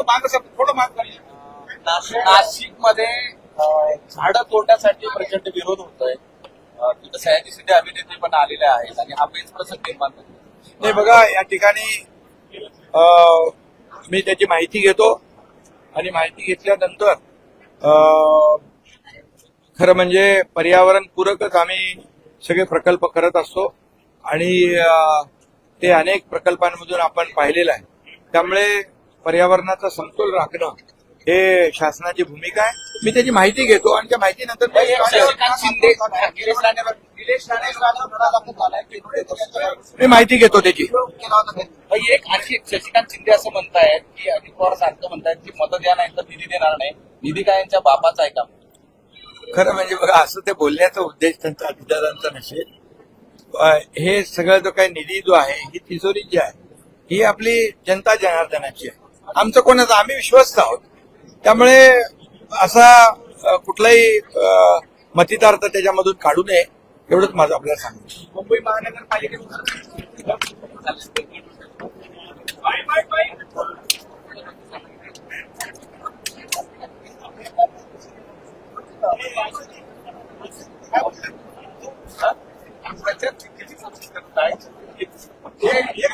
माग सर थोडं माग नाशिकमध्ये झाडं तोडण्यासाठी प्रचंड विरोध होतोय. तिथं सयाजी शिंदे अभिनेते पण आलेले आहेत आणि हा पेच प्रसंग निर्माण करतो. नाही बघा, या ठिकाणी मी त्याची माहिती घेतो आणि माहिती घेतल्यानंतर खरं म्हणजे पर्यावरणपूरकच आम्ही सगळे प्रकल्प करत असतो आणि ते अनेक प्रकल्पांमधून आपण पाहिलेलं आहे. त्यामुळे पर्यावरणाचा समतोल राखणं हे शासनाची भूमिका आहे. मी त्याची माहिती घेतो आणि त्या माहितीनंतर शशिकांत शिंदे मी माहिती घेतो त्याची. एक आणखी शशिकांत शिंदे असं म्हणतायत की अजित पवार सारखं म्हणतायत की मतं द्या नाही तर निधी देणार नाही. निधी काय यांच्या बापाचा आहे का? खरं म्हणजे बघा, असं ते बोलण्याचा उद्देश त्यांचा अधिकाऱ्यांचा नसेल. हे सगळं जो काही निधी जो आहे, ही तिजोरी जी आहे ही आपली जनता जनार्दनाची आहे. आमचं कोणाचं, आम्ही विश्वस्त आहोत. त्यामुळे असा कुठलाही मतितार्थ त्याच्यामधून काढू नये एवढंच माझं आपल्याला सांगतो. मुंबई महानगरपालिकेत हे